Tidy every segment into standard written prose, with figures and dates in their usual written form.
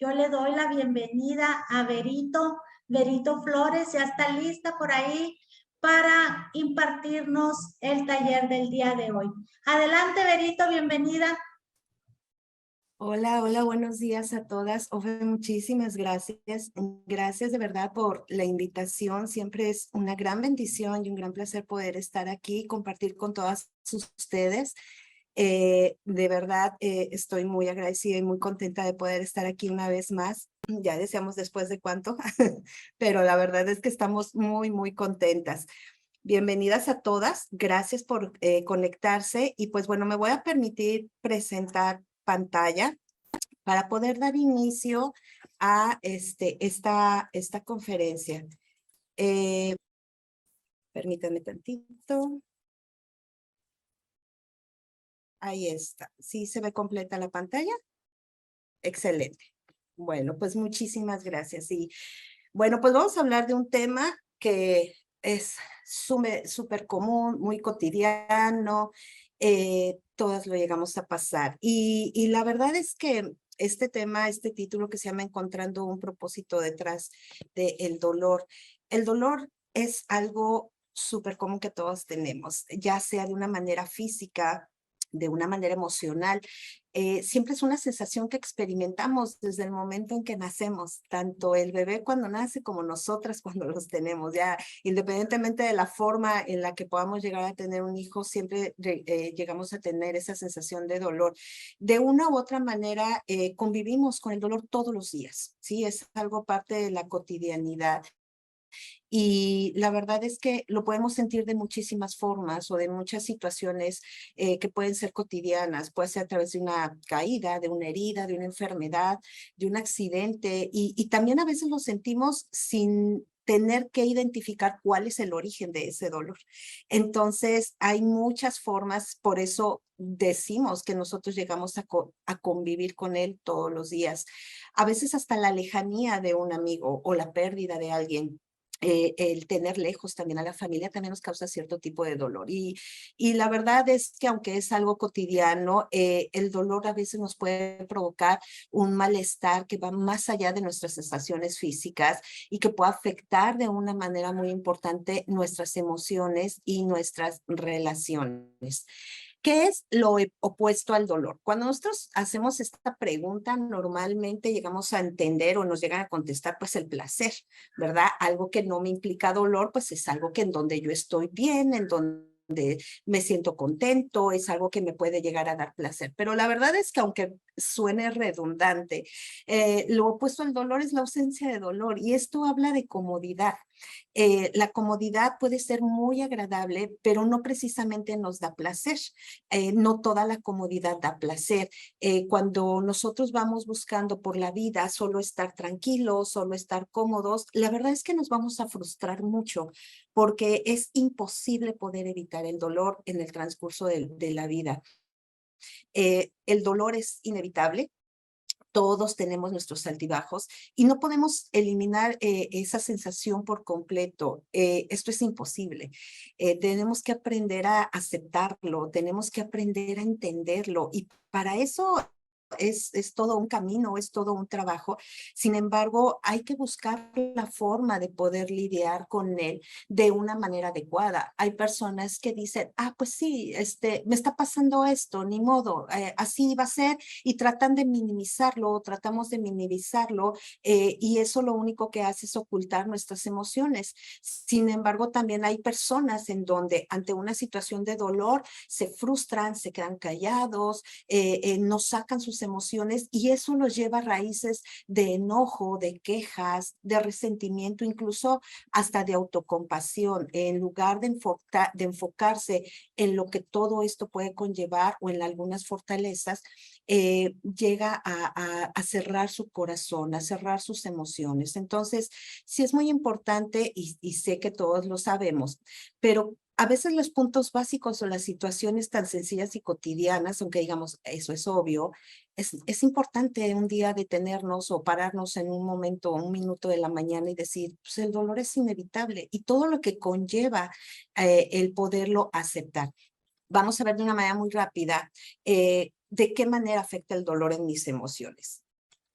yo le doy la bienvenida a Verito Flores, ya está lista por ahí para impartirnos el taller del día de hoy. Adelante, Verito, bienvenida. Hola, hola, buenos días a todas. Ofe, muchísimas gracias. Gracias de verdad por la invitación. Siempre es una gran bendición y un gran placer poder estar aquí y compartir con todas ustedes. De verdad, estoy muy agradecida y muy contenta de poder estar aquí una vez más. Ya deseamos después de cuánto, pero la verdad es que estamos muy, muy contentas. Bienvenidas a todas. Gracias por conectarse. Y pues bueno, me voy a permitir presentar pantalla para poder dar inicio a esta conferencia. Permítanme tantito. Ahí está. ¿Sí se ve completa la pantalla? Excelente. Bueno, pues muchísimas gracias. Y bueno, pues vamos a hablar de un tema que es súper común, muy cotidiano, todas lo llegamos a pasar. Y la verdad es que este tema, este título que se llama Encontrando un propósito detrás del dolor, el dolor es algo súper común que todos tenemos, ya sea de una manera física, de una manera emocional. Siempre es una sensación que experimentamos desde el momento en que nacemos, tanto el bebé cuando nace como nosotras cuando los tenemos. Ya independientemente de la forma en la que podamos llegar a tener un hijo, siempre llegamos a tener esa sensación de dolor. De una u otra manera, convivimos con el dolor todos los días, ¿sí? Es algo parte de la cotidianidad. Y la verdad es que lo podemos sentir de muchísimas formas o de muchas situaciones que pueden ser cotidianas. Puede ser a través de una caída, de una herida, de una enfermedad, de un accidente. Y también a veces lo sentimos sin tener que identificar cuál es el origen de ese dolor. Entonces, hay muchas formas, por eso decimos que nosotros llegamos a convivir con él todos los días. A veces hasta la lejanía de un amigo o la pérdida de alguien, el tener lejos también a la familia también nos causa cierto tipo de dolor. Y la verdad es que aunque es algo cotidiano, el dolor a veces nos puede provocar un malestar que va más allá de nuestras sensaciones físicas y que puede afectar de una manera muy importante nuestras emociones y nuestras relaciones. ¿Qué es lo opuesto al dolor? Cuando nosotros hacemos esta pregunta, normalmente llegamos a entender o nos llegan a contestar, pues el placer, ¿verdad? Algo que no me implica dolor, pues es algo que en donde yo estoy bien, en donde me siento contento, es algo que me puede llegar a dar placer. Pero la verdad es que aunque suene redundante, lo opuesto al dolor es la ausencia de dolor y esto habla de comodidad. La comodidad puede ser muy agradable, pero no precisamente nos da placer. No toda la comodidad da placer. Cuando nosotros vamos buscando por la vida solo estar tranquilos, solo estar cómodos, la verdad es que nos vamos a frustrar mucho porque es imposible poder evitar el dolor en el transcurso de la vida. El dolor es inevitable. Todos tenemos nuestros altibajos y no podemos eliminar esa sensación por completo. Esto es imposible. Tenemos que aprender a aceptarlo, tenemos que aprender a entenderlo y para eso es todo un camino, es todo un trabajo. Sin embargo, hay que buscar la forma de poder lidiar con él de una manera adecuada. Hay personas que dicen, pues sí, me está pasando esto, ni modo, así va a ser, y tratan de minimizarlo, tratamos de minimizarlo, y eso lo único que hace es ocultar nuestras emociones. Sin embargo, también hay personas en donde ante una situación de dolor se frustran, se quedan callados, no sacan sus emociones y eso los lleva a raíces de enojo, de quejas, de resentimiento, incluso hasta de autocompasión, en lugar de enfocarse en lo que todo esto puede conllevar o en algunas fortalezas, llega a cerrar su corazón, a cerrar sus emociones. Entonces, sí es muy importante y sé que todos lo sabemos, pero a veces los puntos básicos o las situaciones tan sencillas y cotidianas, aunque digamos eso es obvio, es importante un día detenernos o pararnos en un momento, un minuto de la mañana y decir, pues el dolor es inevitable y todo lo que conlleva el poderlo aceptar. Vamos a ver de una manera muy rápida de qué manera afecta el dolor en mis emociones.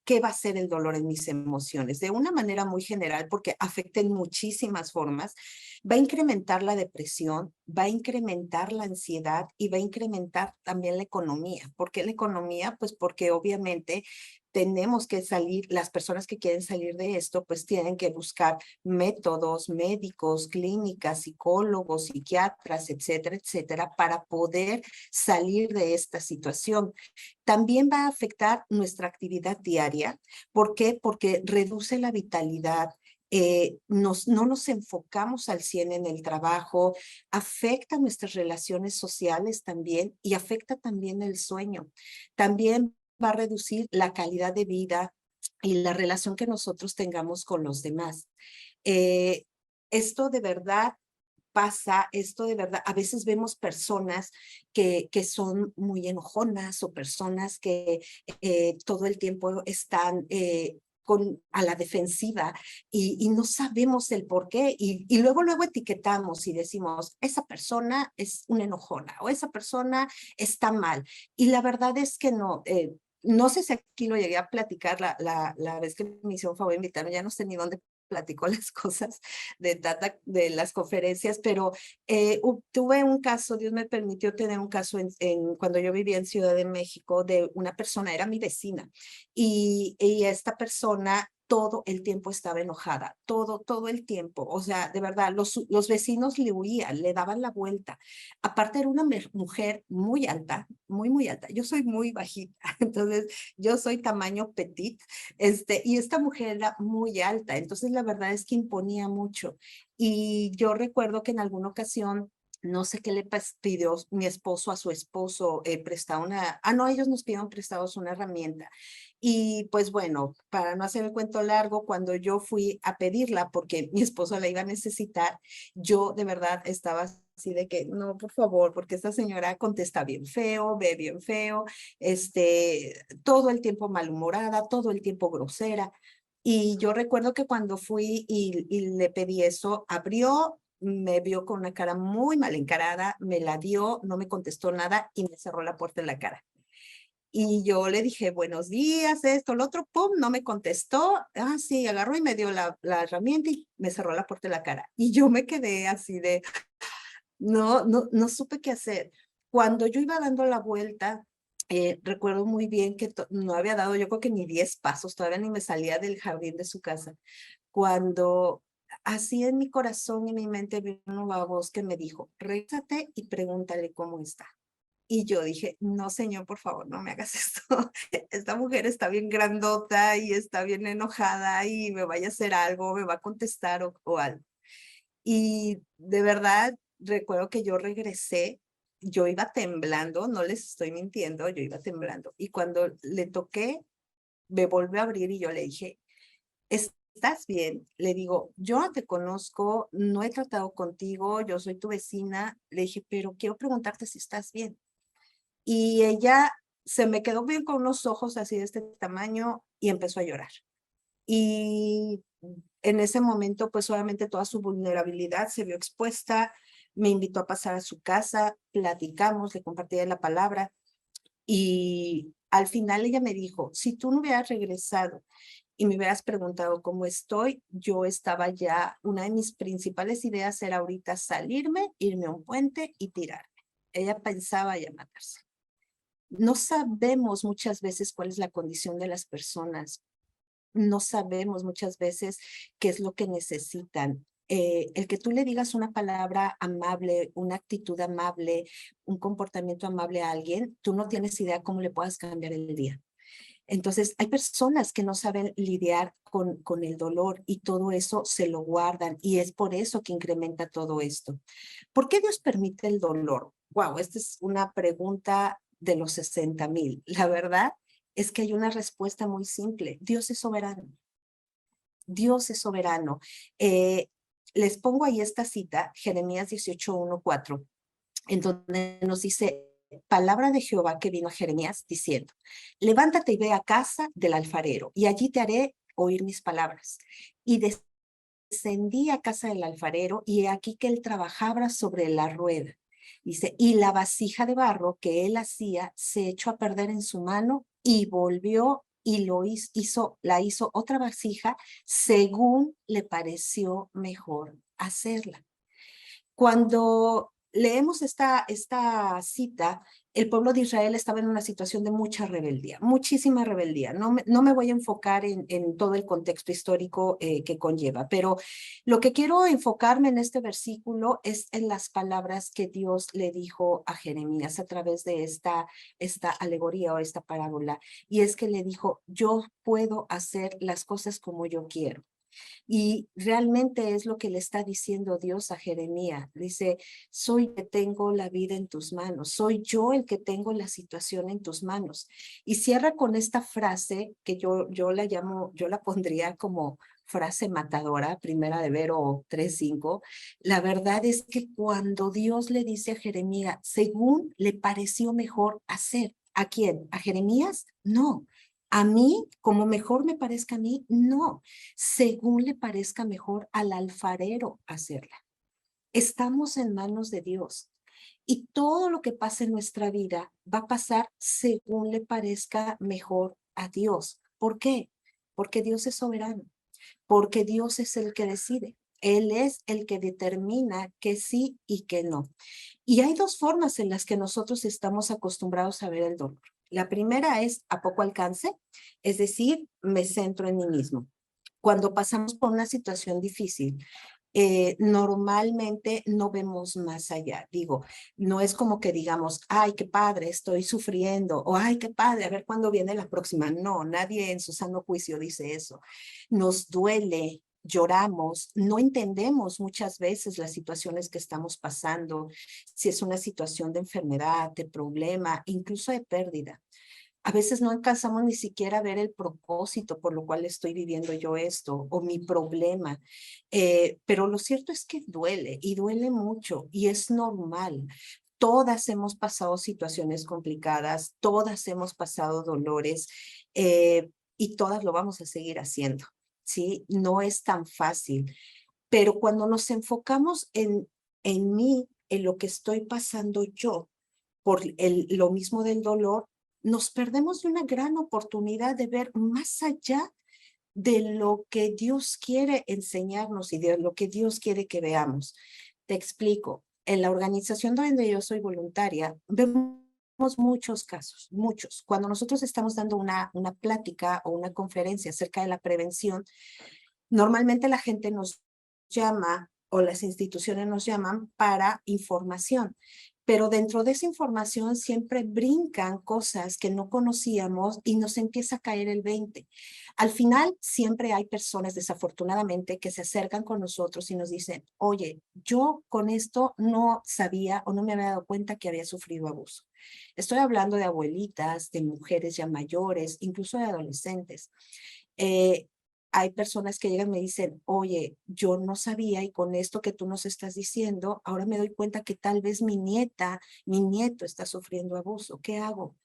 ¿qué va a ser el dolor en mis emociones? De una manera muy general, porque afecta en muchísimas formas, va a incrementar la depresión, va a incrementar la ansiedad y va a incrementar también la economía. ¿Por qué la economía? Pues porque obviamente tenemos que salir, las personas que quieren salir de esto, pues tienen que buscar métodos médicos, clínicas, psicólogos, psiquiatras, etcétera, etcétera, para poder salir de esta situación. También va a afectar nuestra actividad diaria. ¿Por qué? Porque reduce la vitalidad. No nos enfocamos al 100 en el trabajo, afecta nuestras relaciones sociales también y afecta también el sueño. También va a reducir la calidad de vida y la relación que nosotros tengamos con los demás. Eh, Esto de verdad pasa, esto de verdad, a veces vemos personas que son muy enojonas o personas que todo el tiempo están a la defensiva y no sabemos el por qué y luego etiquetamos y decimos, esa persona es una enojona o esa persona está mal. Y la verdad es que no. No sé si aquí lo llegué a platicar la vez que me hicieron favor de invitarme, ya no sé ni dónde platico las cosas de las conferencias, pero tuve un caso, Dios me permitió tener un caso cuando yo vivía en Ciudad de México de una persona, era mi vecina, y esta persona todo el tiempo estaba enojada, todo el tiempo, o sea, de verdad, los vecinos le huían, le daban la vuelta. Aparte era una mujer muy alta, muy alta, yo soy muy bajita, entonces yo soy tamaño petit, y esta mujer era muy alta, entonces la verdad es que imponía mucho. Y yo recuerdo que en alguna ocasión, no sé qué le pidió mi esposo a su esposo, prestar no, ellos nos pidieron prestados una herramienta. Y pues bueno, para no hacer el cuento largo, cuando yo fui a pedirla, porque mi esposo la iba a necesitar, yo de verdad estaba así de que, no, por favor, porque esta señora contesta bien feo, ve bien feo, todo el tiempo malhumorada, todo el tiempo grosera. Y yo recuerdo que cuando fui y le pedí eso, abrió, me vio con una cara muy mal encarada, me la dio, no me contestó nada y me cerró la puerta en la cara. Y yo le dije, buenos días, esto, lo otro, pum, no me contestó. Ah, sí, agarró y me dio la herramienta y me cerró la puerta en la cara. Y yo me quedé así de, no supe qué hacer. Cuando yo iba dando la vuelta, recuerdo muy bien que no había dado, yo creo que ni 10 pasos, todavía ni me salía del jardín de su casa. Cuando así en mi corazón y mi mente vino una voz que me dijo, rézate y pregúntale cómo está. Y yo dije, no, señor, por favor, no me hagas esto. Esta mujer está bien grandota y está bien enojada y me vaya a hacer algo, me va a contestar o algo. Y de verdad, recuerdo que yo regresé, yo iba temblando, no les estoy mintiendo, yo iba temblando. Y cuando le toqué, me volvió a abrir y yo le dije, ¿estás bien? Le digo, yo no te conozco, no he tratado contigo, yo soy tu vecina. Le dije, pero quiero preguntarte si estás bien. Y ella se me quedó bien con unos ojos así de este tamaño y empezó a llorar. Y en ese momento, pues obviamente toda su vulnerabilidad se vio expuesta, me invitó a pasar a su casa, platicamos, le compartí la palabra y al final ella me dijo, si tú no hubieras regresado y me hubieras preguntado cómo estoy, yo estaba ya, una de mis principales ideas era ahorita salirme, irme a un puente y tirarme. Ella pensaba ya matarse. No sabemos muchas veces cuál es la condición de las personas. No sabemos muchas veces qué es lo que necesitan. El que tú le digas una palabra amable, una actitud amable, un comportamiento amable a alguien, tú no tienes idea cómo le puedas cambiar el día. Entonces, hay personas que no saben lidiar con el dolor y todo eso se lo guardan y es por eso que incrementa todo esto. ¿Por qué Dios permite el dolor? Wow, esta es una pregunta de los 60,000. La verdad es que hay una respuesta muy simple. Dios es soberano. Dios es soberano. Les pongo ahí esta cita, Jeremías 18:1-4, en donde nos dice, palabra de Jehová que vino a Jeremías diciendo, levántate y ve a casa del alfarero, y allí te haré oír mis palabras. Y descendí a casa del alfarero, y he aquí que él trabajaba sobre la rueda. Dice, y la vasija de barro que él hacía se echó a perder en su mano y volvió y la hizo otra vasija según le pareció mejor hacerla. Cuando leemos esta cita, el pueblo de Israel estaba en una situación de mucha rebeldía, muchísima rebeldía. No me voy a enfocar en todo el contexto histórico que conlleva, pero lo que quiero enfocarme en este versículo es en las palabras que Dios le dijo a Jeremías a través de esta alegoría o esta parábola. Y es que le dijo, yo puedo hacer las cosas como yo quiero. Y realmente es lo que le está diciendo Dios a Jeremías. Dice, soy el que tengo la vida en tus manos, soy yo el que tengo la situación en tus manos. Y cierra con esta frase que yo la pondría como frase matadora, primera de Vero 3:5. La verdad es que cuando Dios le dice a Jeremías, según le pareció mejor hacer, ¿a quién? ¿A Jeremías? No. A mí, como mejor me parezca a mí, no, según le parezca mejor al alfarero hacerla. Estamos en manos de Dios y todo lo que pasa en nuestra vida va a pasar según le parezca mejor a Dios. ¿Por qué? Porque Dios es soberano, porque Dios es el que decide. Él es el que determina que sí y que no. Y hay dos formas en las que nosotros estamos acostumbrados a ver el dolor. La primera es a poco alcance, es decir, me centro en mí mismo. Cuando pasamos por una situación difícil, normalmente no vemos más allá. Digo, no es como que digamos, ay, qué padre, estoy sufriendo, o ay, qué padre, a ver cuándo viene la próxima. No, nadie en su sano juicio dice eso. Nos duele, lloramos, no entendemos muchas veces las situaciones que estamos pasando, si es una situación de enfermedad, de problema, incluso de pérdida. A veces no alcanzamos ni siquiera a ver el propósito por lo cual estoy viviendo yo esto o mi problema. Pero lo cierto es que duele y duele mucho y es normal. Todas hemos pasado situaciones complicadas, todas hemos pasado dolores y todas lo vamos a seguir haciendo, ¿sí? No es tan fácil, pero cuando nos enfocamos en mí, en lo que estoy pasando yo, por lo mismo del dolor, nos perdemos de una gran oportunidad de ver más allá de lo que Dios quiere enseñarnos y de lo que Dios quiere que veamos. Te explico. En la organización donde yo soy voluntaria, vemos muchos casos, muchos. Cuando nosotros estamos dando una plática o una conferencia acerca de la prevención, normalmente la gente nos llama o las instituciones nos llaman para información, pero dentro de esa información siempre brincan cosas que no conocíamos y nos empieza a caer el 20. Al final siempre hay personas desafortunadamente que se acercan con nosotros y nos dicen, oye, yo con esto no sabía o no me había dado cuenta que había sufrido abuso. Estoy hablando de abuelitas, de mujeres ya mayores, incluso de adolescentes. Hay personas que llegan y me dicen, oye, yo no sabía y con esto que tú nos estás diciendo, ahora me doy cuenta que tal vez mi nieto está sufriendo abuso. ¿Qué hago?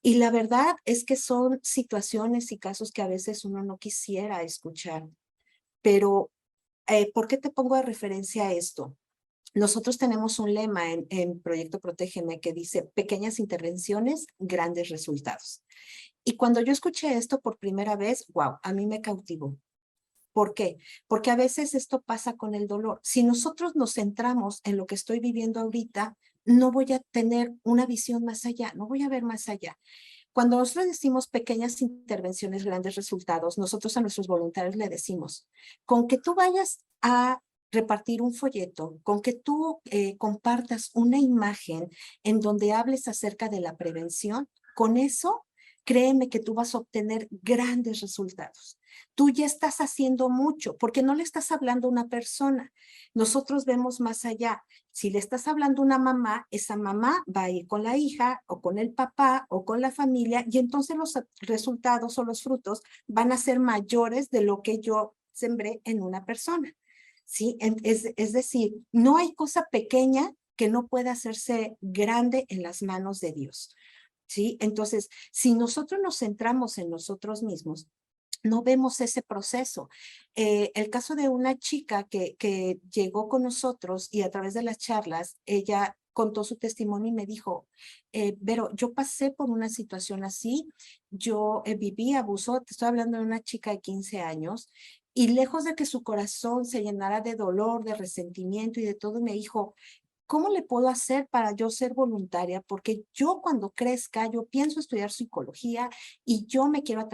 Y la verdad es que son situaciones y casos que a veces uno no quisiera escuchar. Pero, ¿por qué te pongo de referencia esto? Nosotros tenemos un lema en Proyecto Protégeme que dice, pequeñas intervenciones, grandes resultados. Y cuando yo escuché esto por primera vez, wow, a mí me cautivó. ¿Por qué? Porque a veces esto pasa con el dolor. Si nosotros nos centramos en lo que estoy viviendo ahorita, no voy a tener una visión más allá, no voy a ver más allá. Cuando nosotros decimos pequeñas intervenciones, grandes resultados, nosotros a nuestros voluntarios le decimos, con que tú vayas a repartir un folleto, con que tú compartas una imagen en donde hables acerca de la prevención, con eso, créeme que tú vas a obtener grandes resultados. Tú ya estás haciendo mucho porque no le estás hablando a una persona. Nosotros vemos más allá. Si le estás hablando a una mamá, esa mamá va a ir con la hija o con el papá o con la familia y entonces los resultados o los frutos van a ser mayores de lo que yo sembré en una persona. ¿Sí? Es decir, no hay cosa pequeña que no pueda hacerse grande en las manos de Dios. ¿Sí? Entonces, si nosotros nos centramos en nosotros mismos, no vemos ese proceso. El caso de una chica que llegó con nosotros y a través de las charlas, ella contó su testimonio y me dijo, Vero, yo pasé por una situación así, yo viví abuso, te estoy hablando de una chica de 15 años, y lejos de que su corazón se llenara de dolor, de resentimiento y de todo, me dijo, ¿cómo le puedo hacer para yo ser voluntaria? Porque yo cuando crezca, yo pienso estudiar psicología y yo me quiero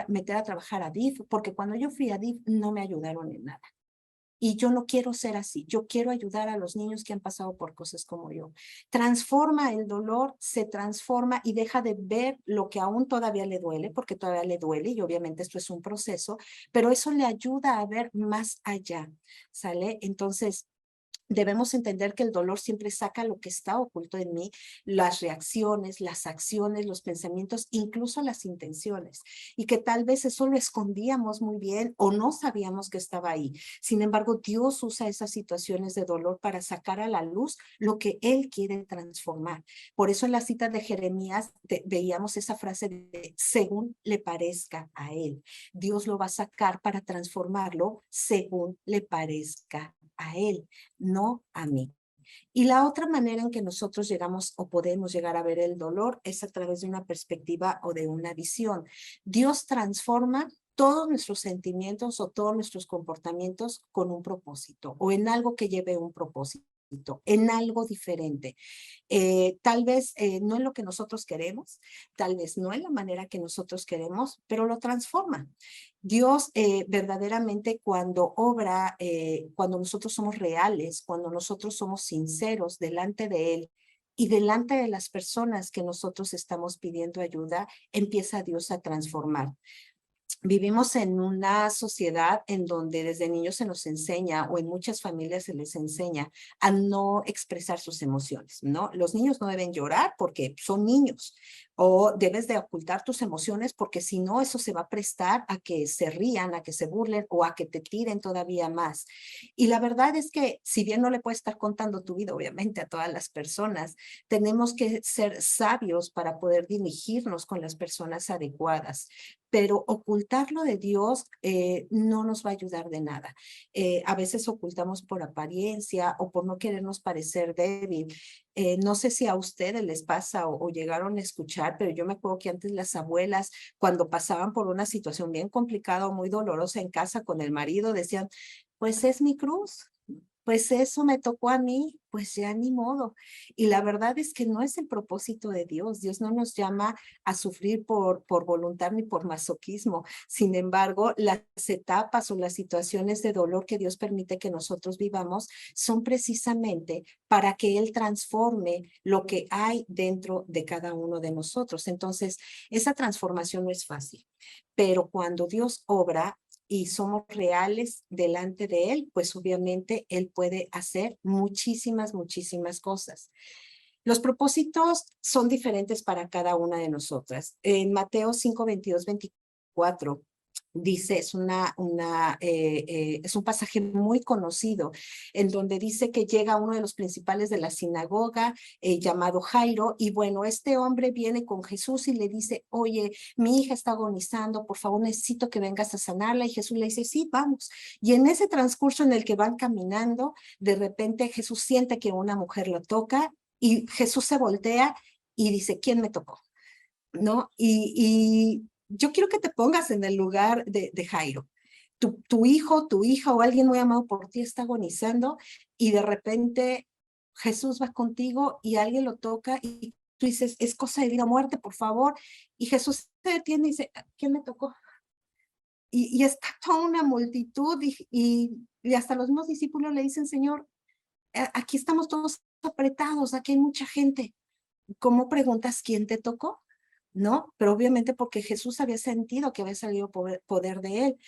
meter a trabajar a DIF, porque cuando yo fui a DIF no me ayudaron en nada. Y yo no quiero ser así, yo quiero ayudar a los niños que han pasado por cosas como yo. Transforma el dolor, se transforma y deja de ver lo que aún todavía le duele, porque todavía le duele y obviamente esto es un proceso, pero eso le ayuda a ver más allá, ¿sale? Entonces, debemos entender que el dolor siempre saca lo que está oculto en mí, las reacciones, las acciones, los pensamientos, incluso las intenciones, y que tal vez eso lo escondíamos muy bien o no sabíamos que estaba ahí. Sin embargo, Dios usa esas situaciones de dolor para sacar a la luz lo que Él quiere transformar. Por eso en la cita de Jeremías veíamos esa frase de según le parezca a Él. Dios lo va a sacar para transformarlo según le parezca a Él, no a mí. Y la otra manera en que nosotros llegamos o podemos llegar a ver el dolor es a través de una perspectiva o de una visión. Dios transforma todos nuestros sentimientos o todos nuestros comportamientos con un propósito o en algo que lleve un propósito, en algo diferente. Tal vez no es lo que nosotros queremos, tal vez no es la manera que nosotros queremos, pero lo transforma. Dios verdaderamente cuando obra, cuando nosotros somos reales, cuando nosotros somos sinceros delante de Él y delante de las personas que nosotros estamos pidiendo ayuda, empieza Dios a transformar. Vivimos en una sociedad en donde desde niños se nos enseña, o en muchas familias se les enseña, a no expresar sus emociones, ¿no? Los niños no deben llorar porque son niños, o debes de ocultar tus emociones porque si no, eso se va a prestar a que se rían, a que se burlen o a que te tiren todavía más. Y la verdad es que si bien no le puedes estar contando tu vida, obviamente, a todas las personas, tenemos que ser sabios para poder dirigirnos con las personas adecuadas, pero ocultarlo de Dios no nos va a ayudar de nada. A veces ocultamos por apariencia o por no querernos parecer débil. No sé si a ustedes les pasa o llegaron a escuchar, pero yo me acuerdo que antes las abuelas, cuando pasaban por una situación bien complicada o muy dolorosa en casa con el marido, decían, pues es mi cruz. Pues eso me tocó a mí, pues ya ni modo. Y la verdad es que no es el propósito de Dios. Dios no nos llama a sufrir por voluntad ni por masoquismo. Sin embargo, las etapas o las situaciones de dolor que Dios permite que nosotros vivamos son precisamente para que Él transforme lo que hay dentro de cada uno de nosotros. Entonces, esa transformación no es fácil, pero cuando Dios obra, y somos reales delante de Él, pues obviamente Él puede hacer muchísimas, muchísimas cosas. Los propósitos son diferentes para cada una de nosotras. En Mateo 5, 22, 24 dice, es un pasaje muy conocido, en donde dice que llega uno de los principales de la sinagoga, llamado Jairo, y bueno, este hombre viene con Jesús y le dice, oye, mi hija está agonizando, por favor necesito que vengas a sanarla, y Jesús le dice, sí, vamos. Y en ese transcurso en el que van caminando, de repente Jesús siente que una mujer lo toca, y Jesús se voltea y dice, ¿quién me tocó? ¿No? Y yo quiero que te pongas en el lugar de Jairo. Tu hijo, tu hija o alguien muy amado por ti está agonizando y de repente Jesús va contigo y alguien lo toca y tú dices, es cosa de vida o muerte, por favor. Y Jesús se detiene y dice, ¿quién me tocó? Y está toda una multitud y hasta los mismos discípulos le dicen, Señor, aquí estamos todos apretados, aquí hay mucha gente. ¿Cómo preguntas quién te tocó? ¿No? Pero obviamente porque Jesús había sentido que había salido poder de él.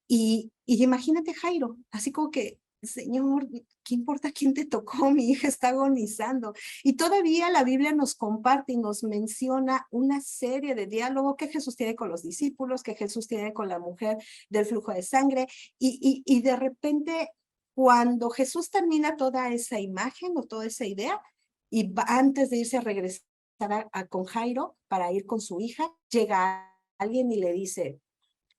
Y imagínate Jairo, así como que, Señor, ¿qué importa quién te tocó? Mi hija está agonizando. Y todavía la Biblia nos comparte y nos menciona una serie de diálogos que Jesús tiene con los discípulos, que Jesús tiene con la mujer del flujo de sangre. Y de repente, cuando Jesús termina toda esa imagen o toda esa idea, y antes de irse a regresar con Jairo para ir con su hija, llega alguien y le dice,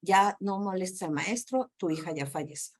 ya no molestes al maestro, tu hija ya falleció.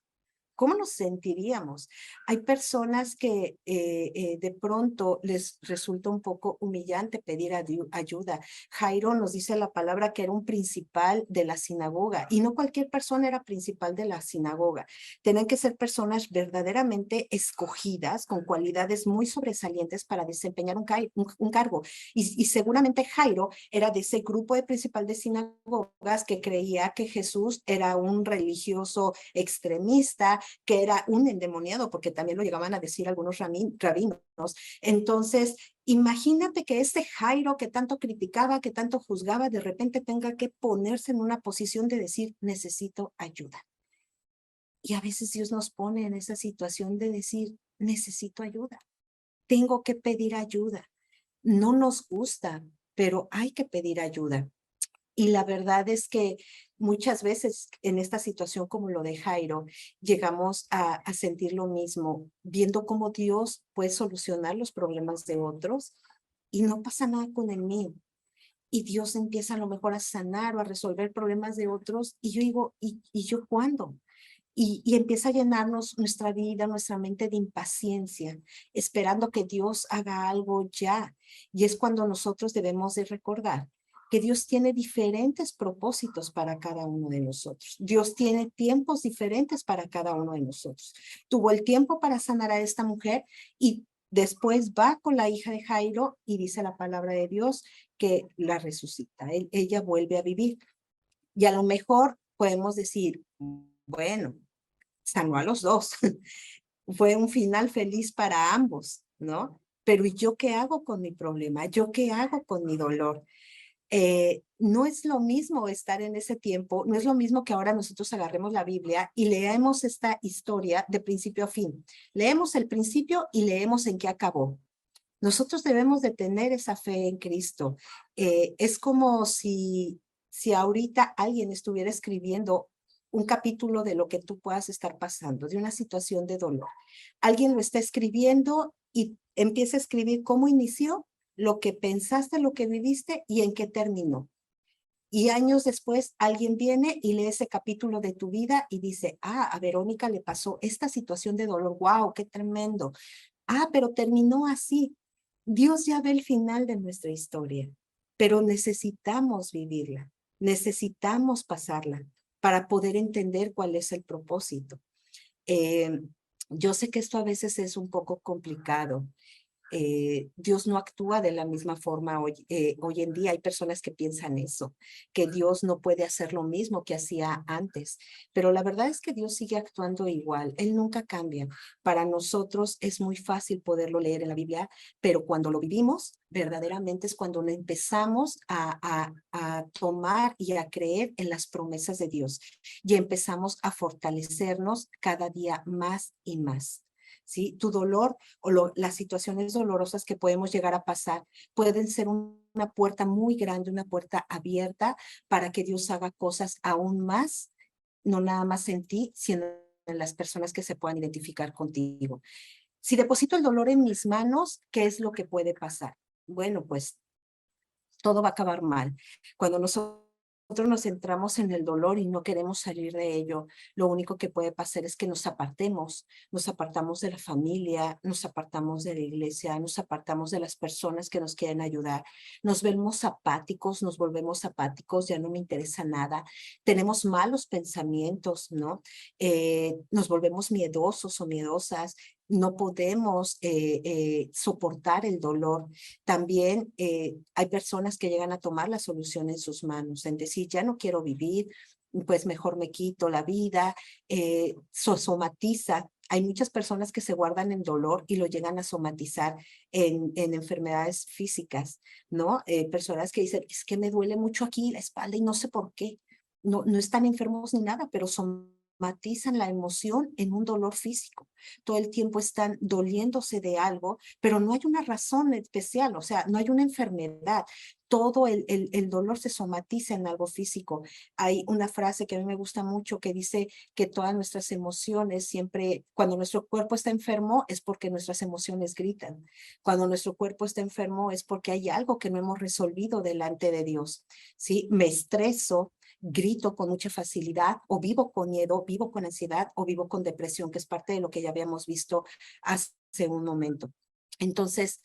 ¿cómo nos sentiríamos? Hay personas que de pronto les resulta un poco humillante pedir ayuda. Jairo nos dice la palabra que era un principal de la sinagoga y no cualquier persona era principal de la sinagoga. Tienen que ser personas verdaderamente escogidas con cualidades muy sobresalientes para desempeñar un cargo. Y seguramente Jairo era de ese grupo de principal de sinagogas que creía que Jesús era un religioso extremista, que era un endemoniado, porque también lo llegaban a decir algunos rabinos. Entonces, imagínate que este Jairo que tanto criticaba, que tanto juzgaba, de repente tenga que ponerse en una posición de decir, necesito ayuda. Y a veces Dios nos pone en esa situación de decir, necesito ayuda, tengo que pedir ayuda. No nos gusta, pero hay que pedir ayuda. Y la verdad es que muchas veces en esta situación como lo de Jairo, llegamos a sentir lo mismo, viendo cómo Dios puede solucionar los problemas de otros y no pasa nada con el mío. Y Dios empieza a lo mejor a sanar o a resolver problemas de otros y yo digo, ¿y yo cuándo? Y empieza a llenarnos nuestra vida, nuestra mente de impaciencia, esperando que Dios haga algo ya. Y es cuando nosotros debemos de recordar que Dios tiene diferentes propósitos para cada uno de nosotros. Dios tiene tiempos diferentes para cada uno de nosotros. Tuvo el tiempo para sanar a esta mujer y después va con la hija de Jairo y dice la palabra de Dios que la resucita. Ella vuelve a vivir. Y a lo mejor podemos decir, bueno, sanó a los dos. Fue un final feliz para ambos, ¿no? Pero ¿y yo qué hago con mi problema? ¿Yo qué hago con mi dolor? No es lo mismo estar en ese tiempo, no es lo mismo que ahora nosotros agarremos la Biblia y leemos esta historia de principio a fin. Leemos el principio y leemos en qué acabó. Nosotros debemos de tener esa fe en Cristo. Es como si ahorita alguien estuviera escribiendo un capítulo de lo que tú puedas estar pasando, de una situación de dolor. Alguien lo está escribiendo y empieza a escribir cómo inició, lo que pensaste, lo que viviste y en qué terminó. Y años después alguien viene y lee ese capítulo de tu vida y dice, a Verónica le pasó esta situación de dolor, wow, qué tremendo. Pero terminó así. Dios ya ve el final de nuestra historia, pero necesitamos vivirla, necesitamos pasarla para poder entender cuál es el propósito. Eh, yo sé que esto a veces es un poco complicado. Dios no actúa de la misma forma hoy en día. Hay personas que piensan eso, que Dios no puede hacer lo mismo que hacía antes, pero la verdad es que Dios sigue actuando igual. Él nunca cambia. Para nosotros es muy fácil poderlo leer en la Biblia, pero cuando lo vivimos, verdaderamente es cuando empezamos a tomar y a creer en las promesas de Dios y empezamos a fortalecernos cada día más y más. ¿Sí? Tu dolor o las situaciones dolorosas que podemos llegar a pasar pueden ser una puerta muy grande, una puerta abierta para que Dios haga cosas aún más, no nada más en ti, sino en las personas que se puedan identificar contigo. Si deposito el dolor en mis manos, ¿qué es lo que puede pasar? Bueno, pues todo va a acabar mal. Cuando nosotros nos centramos en el dolor y no queremos salir de ello, lo único que puede pasar es que nos apartamos de la familia, nos apartamos de la iglesia, nos apartamos de las personas que nos quieren ayudar, nos vemos apáticos, nos volvemos apáticos, ya no me interesa nada, tenemos malos pensamientos, ¿no? Nos volvemos miedosos o miedosas, no podemos soportar el dolor. También hay personas que llegan a tomar la solución en sus manos, en decir, ya no quiero vivir, pues mejor me quito la vida, somatiza. Hay muchas personas que se guardan en dolor y lo llegan a somatizar en enfermedades físicas, ¿no? Personas que dicen, es que me duele mucho aquí la espalda y no sé por qué. No están enfermos ni nada, pero somatizan la emoción en un dolor físico. Todo el tiempo están doliéndose de algo, pero no hay una razón especial, o sea, no hay una enfermedad. Todo el dolor se somatiza en algo físico. Hay una frase que a mí me gusta mucho que dice que todas nuestras emociones siempre, cuando nuestro cuerpo está enfermo, es porque nuestras emociones gritan. Cuando nuestro cuerpo está enfermo es porque hay algo que no hemos resolvido delante de Dios. ¿Sí? Me estreso, grito con mucha facilidad, o vivo con miedo, vivo con ansiedad, o vivo con depresión, que es parte de lo que ya habíamos visto hace un momento. Entonces,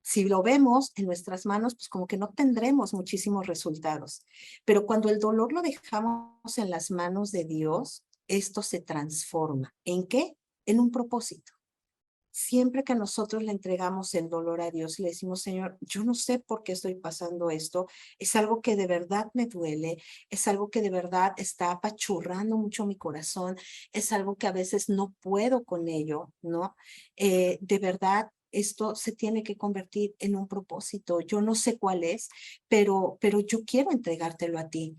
si lo vemos en nuestras manos, pues como que no tendremos muchísimos resultados. Pero cuando el dolor lo dejamos en las manos de Dios, esto se transforma. ¿En qué? En un propósito. Siempre que nosotros le entregamos el dolor a Dios y le decimos, Señor, yo no sé por qué estoy pasando esto, es algo que de verdad me duele, es algo que de verdad está apachurrando mucho mi corazón, es algo que a veces no puedo con ello, ¿no? De verdad, esto se tiene que convertir en un propósito. Yo no sé cuál es, pero yo quiero entregártelo a ti.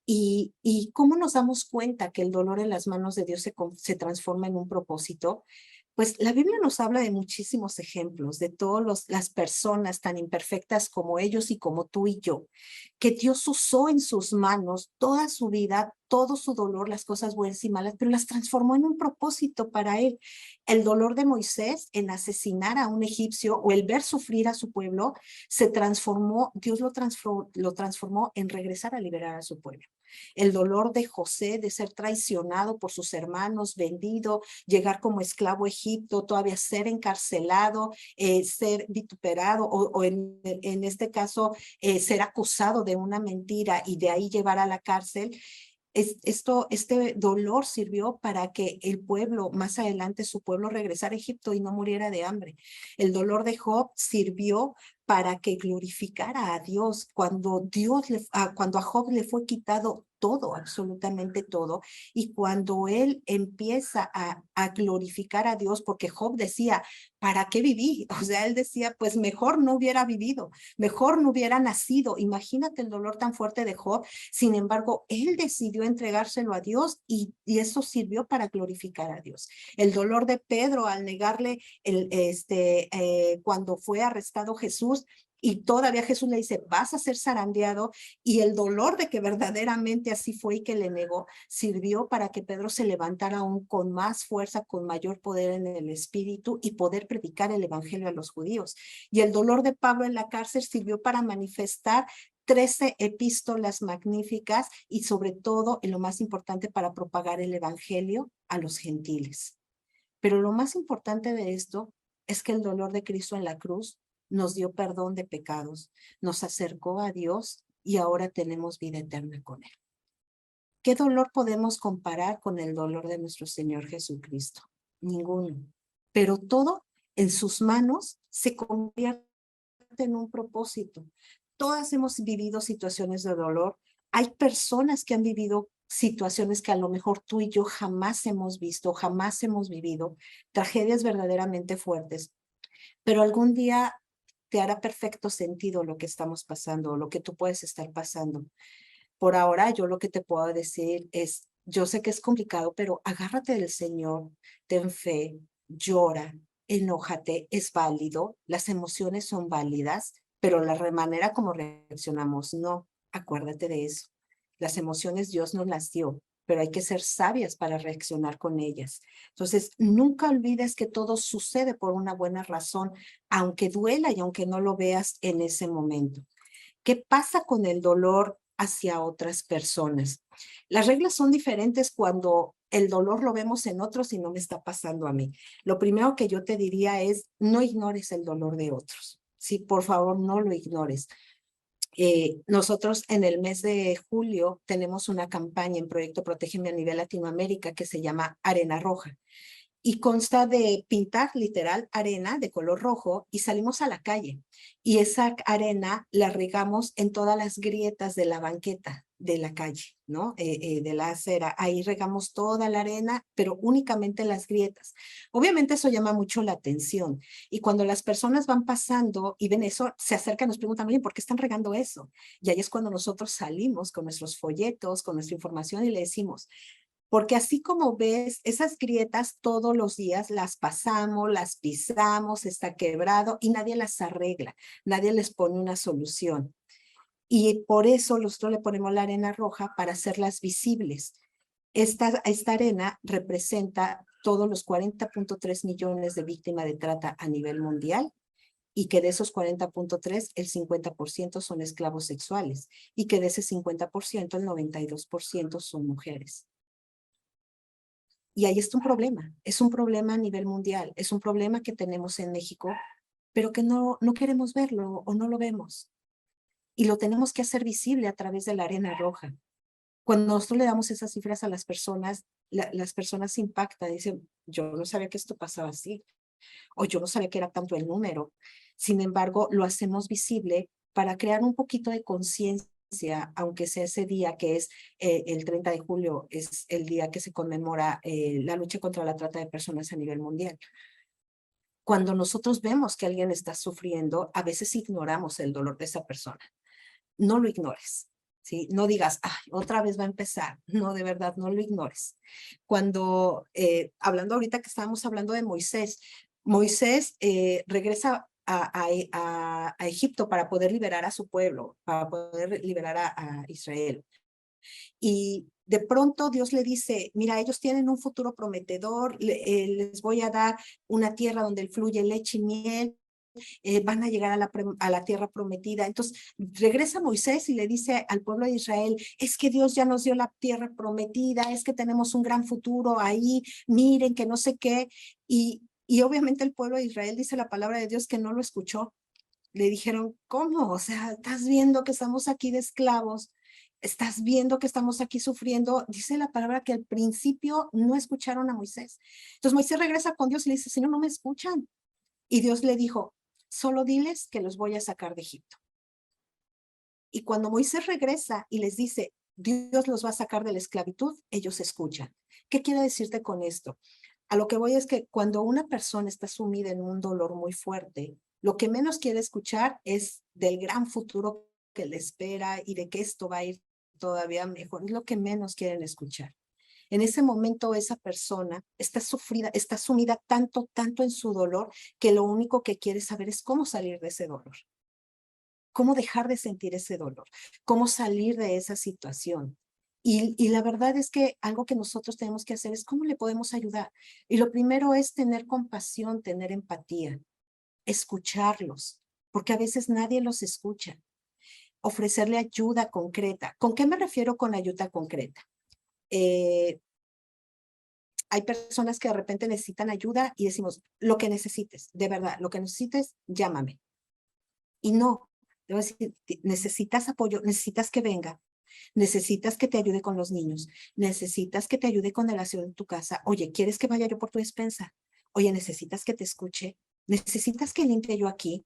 ¿Y cómo nos damos cuenta que el dolor en las manos de Dios se transforma en un propósito? Pues la Biblia nos habla de muchísimos ejemplos, de todas las personas tan imperfectas como ellos y como tú y yo, que Dios usó en sus manos toda su vida, todo su dolor, las cosas buenas y malas, pero las transformó en un propósito para él. El dolor de Moisés en asesinar a un egipcio o el ver sufrir a su pueblo, se transformó, Dios lo transformó en regresar a liberar a su pueblo. El dolor de José de ser traicionado por sus hermanos, vendido, llegar como esclavo a Egipto, todavía ser encarcelado, ser vituperado o en este caso ser acusado de una mentira y de ahí llevar a la cárcel. Este dolor sirvió para que el pueblo, más adelante su pueblo regresara a Egipto y no muriera de hambre. El dolor de Job sirvió para que glorificara a Dios cuando cuando a Job le fue quitado todo, absolutamente todo, y cuando él empieza a glorificar a Dios, porque Job decía, ¿para qué viví? O sea, él decía, pues mejor no hubiera vivido, mejor no hubiera nacido. Imagínate el dolor tan fuerte de Job. Sin embargo, él decidió entregárselo a Dios y eso sirvió para glorificar a Dios. El dolor de Pedro al negarle cuando fue arrestado Jesús, y todavía Jesús le dice, vas a ser zarandeado, y el dolor de que verdaderamente así fue y que le negó, sirvió para que Pedro se levantara aún con más fuerza, con mayor poder en el espíritu y poder predicar el evangelio a los judíos. Y el dolor de Pablo en la cárcel sirvió para manifestar 13 epístolas magníficas y sobre todo, en lo más importante, para propagar el evangelio a los gentiles. Pero lo más importante de esto es que el dolor de Cristo en la cruz nos dio perdón de pecados, nos acercó a Dios y ahora tenemos vida eterna con Él. ¿Qué dolor podemos comparar con el dolor de nuestro Señor Jesucristo? Ninguno. Pero todo en sus manos se convierte en un propósito. Todas hemos vivido situaciones de dolor. Hay personas que han vivido situaciones que a lo mejor tú y yo jamás hemos visto, jamás hemos vivido, tragedias verdaderamente fuertes, pero algún día te hará perfecto sentido lo que estamos pasando, lo que tú puedes estar pasando. Por ahora, yo lo que te puedo decir es, yo sé que es complicado, pero agárrate del Señor, ten fe, llora, enójate, es válido, las emociones son válidas, pero la manera como reaccionamos, no, acuérdate de eso. Las emociones Dios nos las dio, pero hay que ser sabias para reaccionar con ellas. Entonces, nunca olvides que todo sucede por una buena razón, aunque duela y aunque no lo veas en ese momento. ¿Qué pasa con el dolor hacia otras personas? Las reglas son diferentes cuando el dolor lo vemos en otros y no me está pasando a mí. Lo primero que yo te diría es, no ignores el dolor de otros. Sí, por favor, no lo ignores. Nosotros en el mes de julio tenemos una campaña en Proyecto Protégeme a nivel Latinoamérica que se llama Arena Roja. Y consta de pintar literal arena de color rojo y salimos a la calle. Y esa arena la regamos en todas las grietas de la banqueta de la calle, ¿no? De la acera. Ahí regamos toda la arena, pero únicamente las grietas. Obviamente eso llama mucho la atención. Y cuando las personas van pasando y ven eso, se acercan, nos preguntan, oye, ¿por qué están regando eso? Y ahí es cuando nosotros salimos con nuestros folletos, con nuestra información y le decimos, porque así como ves, esas grietas todos los días las pasamos, las pisamos, está quebrado y nadie las arregla, nadie les pone una solución. Y por eso nosotros le ponemos la arena roja para hacerlas visibles. Esta arena representa todos los 40.3 millones de víctimas de trata a nivel mundial y que de esos 40.3, el 50% son esclavos sexuales y que de ese 50%, el 92% son mujeres. Y ahí está un problema, es un problema a nivel mundial, es un problema que tenemos en México, pero que no queremos verlo o no lo vemos. Y lo tenemos que hacer visible a través de la arena roja. Cuando nosotros le damos esas cifras a las personas, las personas se impactan, dicen, yo no sabía que esto pasaba así, o yo no sabía que era tanto el número. Sin embargo, lo hacemos visible para crear un poquito de conciencia, aunque sea ese día que es el 30 de julio, es el día que se conmemora la lucha contra la trata de personas a nivel mundial. Cuando nosotros vemos que alguien está sufriendo, a veces ignoramos el dolor de esa persona. No lo ignores, ¿sí? No digas, ay, otra vez va a empezar. No, de verdad, no lo ignores. Cuando, hablando ahorita que estábamos hablando de Moisés, Moisés regresa a Egipto para poder liberar a su pueblo, para poder liberar a Israel. Y de pronto Dios le dice, mira, ellos tienen un futuro prometedor, les voy a dar una tierra donde fluye leche y miel, van a llegar a la tierra prometida. Entonces regresa Moisés y le dice al pueblo de Israel, es que Dios ya nos dio la tierra prometida, es que tenemos un gran futuro ahí, miren que no sé qué. Y obviamente el pueblo de Israel dice la palabra de Dios que no lo escuchó. Le dijeron, ¿cómo? O sea, estás viendo que estamos aquí de esclavos, estás viendo que estamos aquí sufriendo. Dice la palabra que al principio no escucharon a Moisés. Entonces Moisés regresa con Dios y le dice, Señor, no me escuchan. Y Dios le dijo, solo diles que los voy a sacar de Egipto. Y cuando Moisés regresa y les dice, Dios los va a sacar de la esclavitud, ellos escuchan. ¿Qué quiero decirte con esto? A lo que voy es que cuando una persona está sumida en un dolor muy fuerte, lo que menos quiere escuchar es del gran futuro que le espera y de que esto va a ir todavía mejor. Es lo que menos quieren escuchar. En ese momento esa persona está sumida tanto en su dolor que lo único que quiere saber es cómo salir de ese dolor, cómo dejar de sentir ese dolor, cómo salir de esa situación. Y la verdad es que algo que nosotros tenemos que hacer es cómo le podemos ayudar. Y lo primero es tener compasión, tener empatía, escucharlos, porque a veces nadie los escucha. Ofrecerle ayuda concreta. ¿Con qué me refiero con ayuda concreta? Hay personas que de repente necesitan ayuda y decimos, lo que necesites, de verdad, lo que necesites, llámame. Y no, debo decir, necesitas apoyo, necesitas que venga, necesitas que te ayude con los niños, necesitas que te ayude con el aseo en tu casa. Oye, ¿quieres que vaya yo por tu despensa? Oye, necesitas que te escuche, necesitas que limpie yo aquí,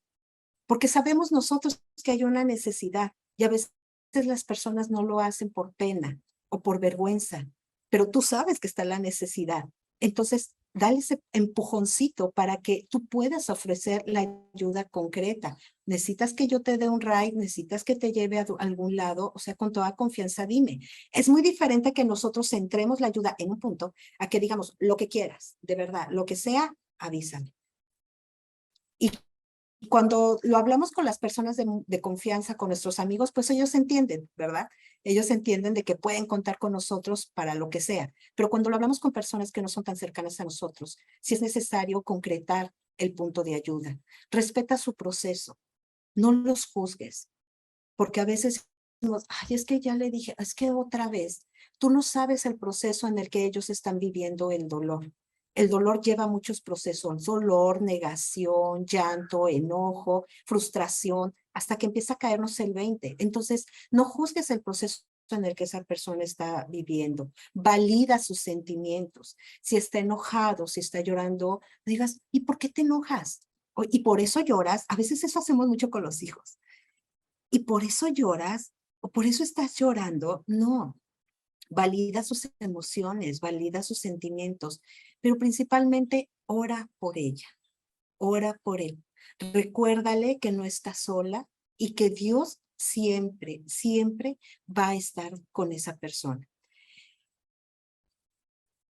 porque sabemos nosotros que hay una necesidad y a veces las personas no lo hacen por pena o por vergüenza, pero tú sabes que está la necesidad. Entonces, dale ese empujoncito para que tú puedas ofrecer la ayuda concreta. Necesitas que yo te dé un ride, necesitas que te lleve a algún lado, o sea, con toda confianza dime. Es muy diferente que nosotros centremos la ayuda en un punto a que digamos lo que quieras, de verdad, lo que sea, avísame. Y cuando lo hablamos con las personas de confianza, con nuestros amigos, pues ellos entienden, ¿verdad? Ellos entienden de que pueden contar con nosotros para lo que sea. Pero cuando lo hablamos con personas que no son tan cercanas a nosotros, sí es necesario concretar el punto de ayuda. Respeta su proceso. No los juzgues, porque a veces decimos, ay, es que ya le dije, es que otra vez, tú no sabes el proceso en el que ellos están viviendo el dolor. El dolor lleva muchos procesos, dolor, negación, llanto, enojo, frustración, hasta que empieza a caernos el 20. Entonces, no juzgues el proceso en el que esa persona está viviendo. Valida sus sentimientos. Si está enojado, si está llorando, digas, ¿y por qué te enojas? Y por eso lloras. A veces eso hacemos mucho con los hijos. ¿Y por eso lloras? ¿O por eso estás llorando? No. Valida sus emociones, valida sus sentimientos, pero principalmente ora por ella, ora por él. Recuérdale que no está sola y que Dios siempre, siempre va a estar con esa persona.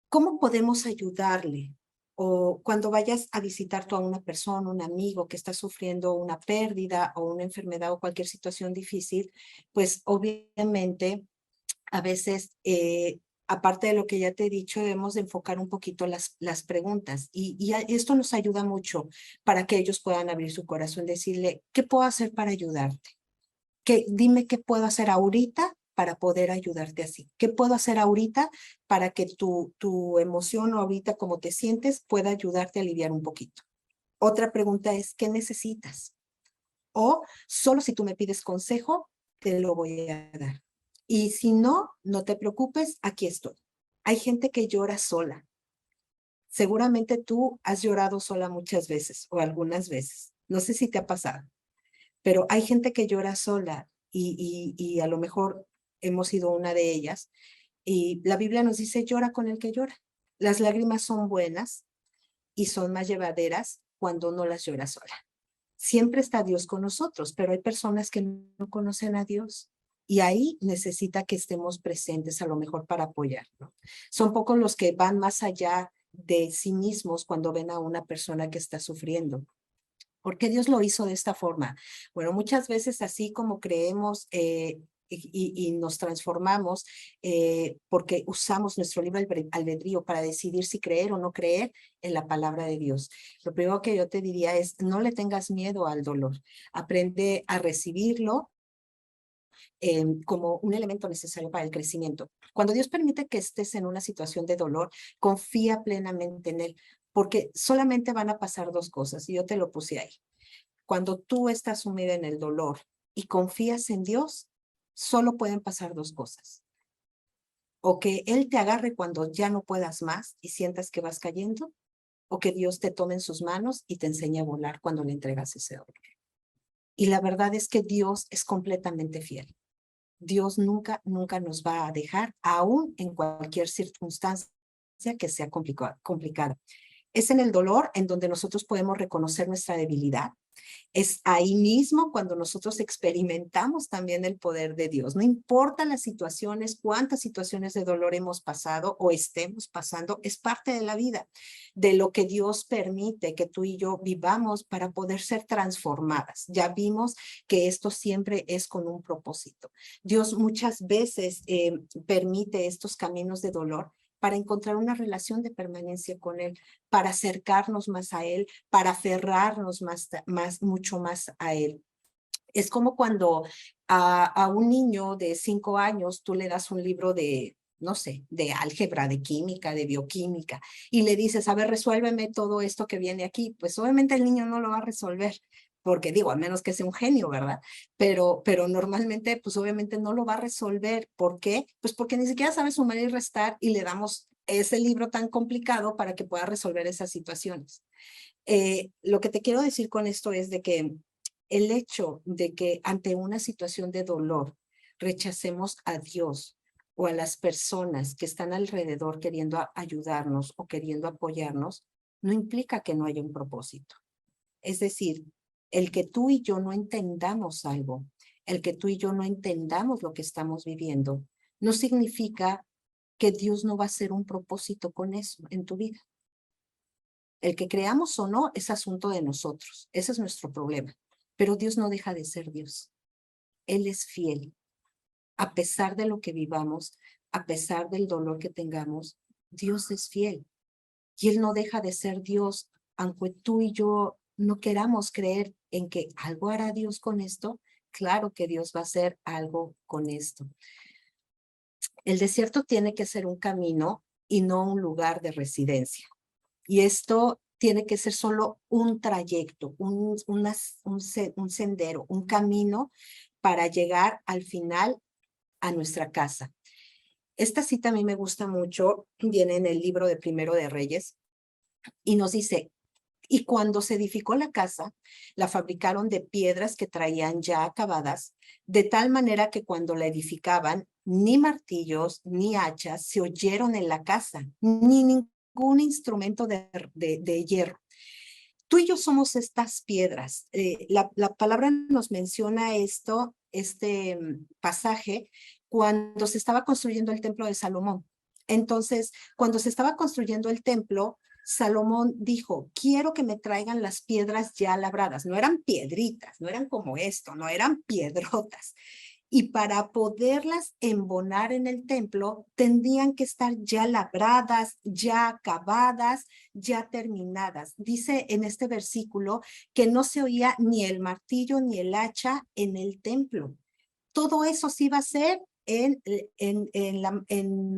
¿Cómo podemos ayudarle? O cuando vayas a visitar tú a una persona, un amigo que está sufriendo una pérdida o una enfermedad o cualquier situación difícil, pues obviamente a veces aparte de lo que ya te he dicho, debemos de enfocar un poquito las preguntas y esto nos ayuda mucho para que ellos puedan abrir su corazón, decirle, ¿qué puedo hacer para ayudarte? Dime qué puedo hacer ahorita para poder ayudarte así. ¿Qué puedo hacer ahorita para que tu emoción o ahorita como te sientes pueda ayudarte a aliviar un poquito? Otra pregunta es, ¿qué necesitas? O solo si tú me pides consejo, te lo voy a dar. Y si no, no te preocupes, aquí estoy. Hay gente que llora sola. Seguramente tú has llorado sola muchas veces o algunas veces. No sé si te ha pasado, pero hay gente que llora sola y a lo mejor hemos sido una de ellas. Y la Biblia nos dice, llora con el que llora. Las lágrimas son buenas y son más llevaderas cuando no las lloras sola. Siempre está Dios con nosotros, pero hay personas que no conocen a Dios y ahí necesita que estemos presentes a lo mejor para apoyar, ¿no? Son pocos los que van más allá de sí mismos cuando ven a una persona que está sufriendo. ¿Por qué Dios lo hizo de esta forma? Bueno, muchas veces así como creemos y nos transformamos porque usamos nuestro libre albedrío para decidir si creer o no creer en la palabra de Dios. Lo primero que yo te diría es, no le tengas miedo al dolor. Aprende a recibirlo como un elemento necesario para el crecimiento. Cuando Dios permite que estés en una situación de dolor, confía plenamente en Él, porque solamente van a pasar dos cosas, y yo te lo puse ahí. Cuando tú estás sumida en el dolor y confías en Dios, solo pueden pasar dos cosas. O que Él te agarre cuando ya no puedas más y sientas que vas cayendo, o que Dios te tome en sus manos y te enseñe a volar cuando le entregas ese dolor. Y la verdad es que Dios es completamente fiel. Dios nunca, nunca nos va a dejar, aún en cualquier circunstancia que sea complicada. Es en el dolor en donde nosotros podemos reconocer nuestra debilidad. Es ahí mismo cuando nosotros experimentamos también el poder de Dios. No importa las situaciones, cuántas situaciones de dolor hemos pasado o estemos pasando, es parte de la vida, de lo que Dios permite que tú y yo vivamos para poder ser transformadas. Ya vimos que esto siempre es con un propósito. Dios muchas veces permite estos caminos de dolor para encontrar una relación de permanencia con Él, para acercarnos más a Él, para aferrarnos mucho más a Él. Es como cuando a un niño de 5 años tú le das un libro de, no sé, de álgebra, de química, de bioquímica, y le dices, a ver, resuélveme todo esto que viene aquí. Pues obviamente el niño no lo va a resolver, porque digo, a menos que sea un genio, ¿verdad? Pero normalmente, pues obviamente no lo va a resolver. ¿Por qué? Pues porque ni siquiera sabe sumar y restar y le damos ese libro tan complicado para que pueda resolver esas situaciones. Lo que te quiero decir con esto es de que el hecho de que ante una situación de dolor rechacemos a Dios o a las personas que están alrededor queriendo ayudarnos o queriendo apoyarnos, no implica que no haya un propósito. Es decir, el que tú y yo no entendamos algo, el que tú y yo no entendamos lo que estamos viviendo, no significa que Dios no va a hacer un propósito con eso en tu vida. El que creamos o no es asunto de nosotros. Ese es nuestro problema. Pero Dios no deja de ser Dios. Él es fiel. A pesar de lo que vivamos, a pesar del dolor que tengamos, Dios es fiel. Y Él no deja de ser Dios, aunque tú y yo no queramos creer en que algo hará Dios con esto. Claro que Dios va a hacer algo con esto. El desierto tiene que ser un camino y no un lugar de residencia. Y esto tiene que ser solo un trayecto, un sendero, un camino para llegar al final a nuestra casa. Esta cita a mí me gusta mucho, viene en el libro de Primero de Reyes y nos dice, y cuando se edificó la casa, la fabricaron de piedras que traían ya acabadas, de tal manera que cuando la edificaban, ni martillos ni hachas se oyeron en la casa, ni ningún instrumento de hierro. Tú y yo somos estas piedras. La palabra nos menciona este pasaje, cuando se estaba construyendo el templo de Salomón. Entonces, cuando se estaba construyendo el templo, Salomón dijo, quiero que me traigan las piedras ya labradas. No eran piedritas, no eran como esto, no eran piedrotas. Y para poderlas embonar en el templo, tendrían que estar ya labradas, ya acabadas, ya terminadas. Dice en este versículo que no se oía ni el martillo ni el hacha en el templo. Todo eso se iba a hacer en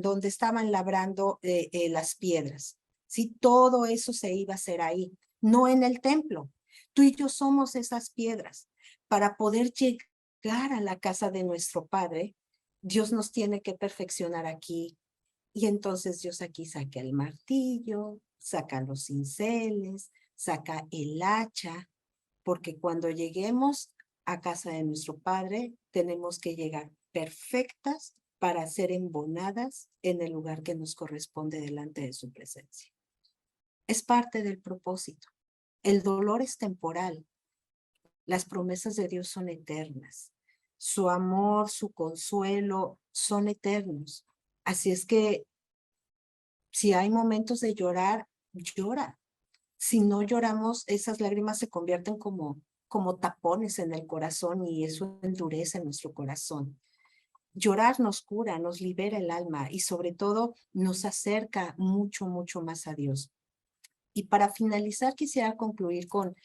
donde estaban labrando las piedras. Sí, todo eso se iba a hacer ahí, no en el templo. Tú y yo somos esas piedras. Para poder llegar a la casa de nuestro Padre, Dios nos tiene que perfeccionar aquí. Y entonces Dios aquí saca el martillo, saca los cinceles, saca el hacha, porque cuando lleguemos a casa de nuestro Padre, tenemos que llegar perfectas para ser embonadas en el lugar que nos corresponde delante de su presencia. Es parte del propósito. El dolor es temporal. Las promesas de Dios son eternas. Su amor, su consuelo son eternos. Así es que si hay momentos de llorar, llora. Si no lloramos, esas lágrimas se convierten como tapones en el corazón y eso endurece nuestro corazón. Llorar nos cura, nos libera el alma y sobre todo nos acerca mucho, mucho más a Dios. Y para finalizar, quisiera concluir con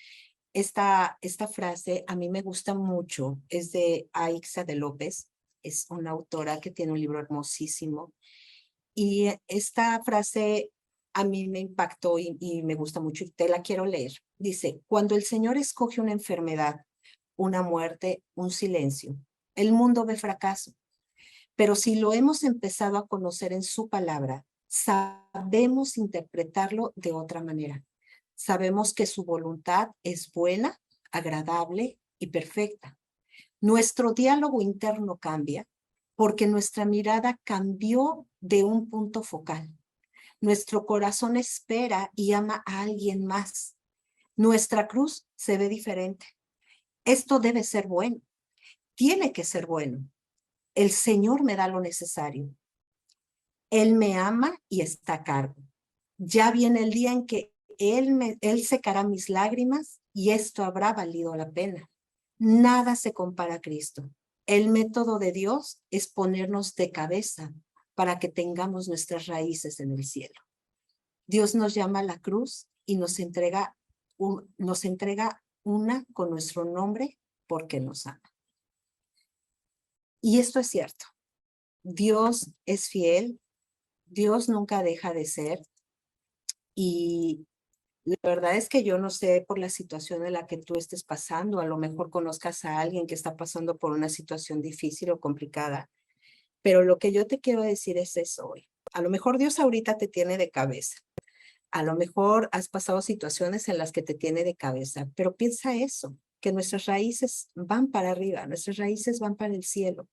esta frase. A mí me gusta mucho, es de Aixa de López, es una autora que tiene un libro hermosísimo. Y esta frase a mí me impactó y me gusta mucho y te la quiero leer. Dice, cuando el Señor escoge una enfermedad, una muerte, un silencio, el mundo ve fracaso. Pero si lo hemos empezado a conocer en su palabra, sabemos interpretarlo de otra manera. Sabemos que su voluntad es buena, agradable y perfecta. Nuestro diálogo interno cambia porque nuestra mirada cambió de un punto focal. Nuestro corazón espera y ama a alguien más. Nuestra cruz se ve diferente. Esto debe ser bueno. Tiene que ser bueno. El Señor me da lo necesario. Él me ama y está a cargo. Ya viene el día en que Él secará mis lágrimas y esto habrá valido la pena. Nada se compara a Cristo. El método de Dios es ponernos de cabeza para que tengamos nuestras raíces en el cielo. Dios nos llama a la cruz y nos entrega una con nuestro nombre porque nos ama. Y esto es cierto. Dios es fiel. Dios nunca deja de ser. Y la verdad es que yo no sé por la situación en la que tú estés pasando. A lo mejor conozcas a alguien que está pasando por una situación difícil o complicada. Pero lo que yo te quiero decir es eso hoy. A lo mejor Dios ahorita te tiene de cabeza. A lo mejor has pasado situaciones en las que te tiene de cabeza, pero piensa eso, que nuestras raíces van para arriba, nuestras raíces van para el cielo.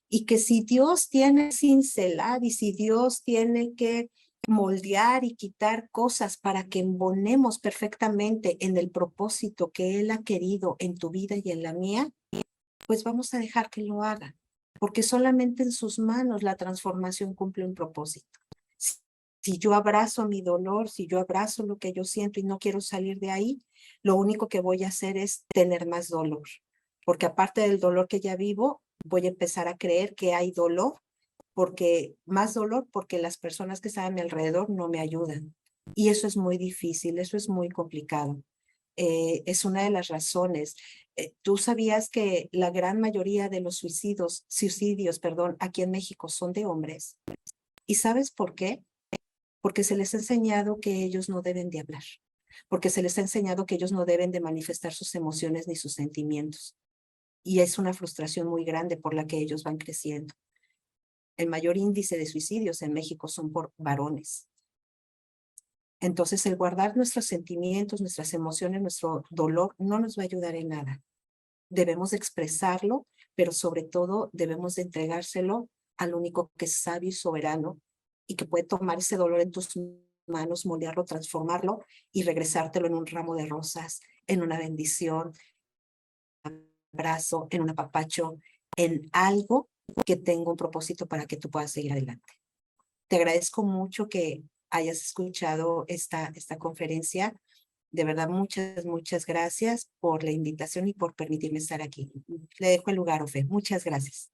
Y que si Dios tiene que cincelar y si Dios tiene que moldear y quitar cosas para que embonemos perfectamente en el propósito que Él ha querido en tu vida y en la mía, pues vamos a dejar que lo haga, porque solamente en sus manos la transformación cumple un propósito. Si yo abrazo mi dolor, si yo abrazo lo que yo siento y no quiero salir de ahí, lo único que voy a hacer es tener más dolor, porque aparte del dolor que ya vivo, voy a empezar a creer que hay dolor, más dolor porque las personas que están a mi alrededor no me ayudan. Y eso es muy difícil, eso es muy complicado. Es una de las razones. ¿Tú sabías que la gran mayoría de los suicidios, aquí en México son de hombres? ¿Y sabes por qué? Porque se les ha enseñado que ellos no deben de hablar, porque se les ha enseñado que ellos no deben de manifestar sus emociones ni sus sentimientos. Y es una frustración muy grande por la que ellos van creciendo. El mayor índice de suicidios en México son por varones. Entonces, el guardar nuestros sentimientos, nuestras emociones, nuestro dolor, no nos va a ayudar en nada. Debemos de expresarlo, pero sobre todo debemos de entregárselo al único que es sabio y soberano y que puede tomar ese dolor en tus manos, moldearlo, transformarlo y regresártelo en un ramo de rosas, en una bendición, en un abrazo, en un apapacho, en algo que tenga un propósito para que tú puedas seguir adelante. Te agradezco mucho que hayas escuchado esta conferencia. De verdad, muchas gracias por la invitación y por permitirme estar aquí. Le dejo el lugar, Ofe. Muchas gracias.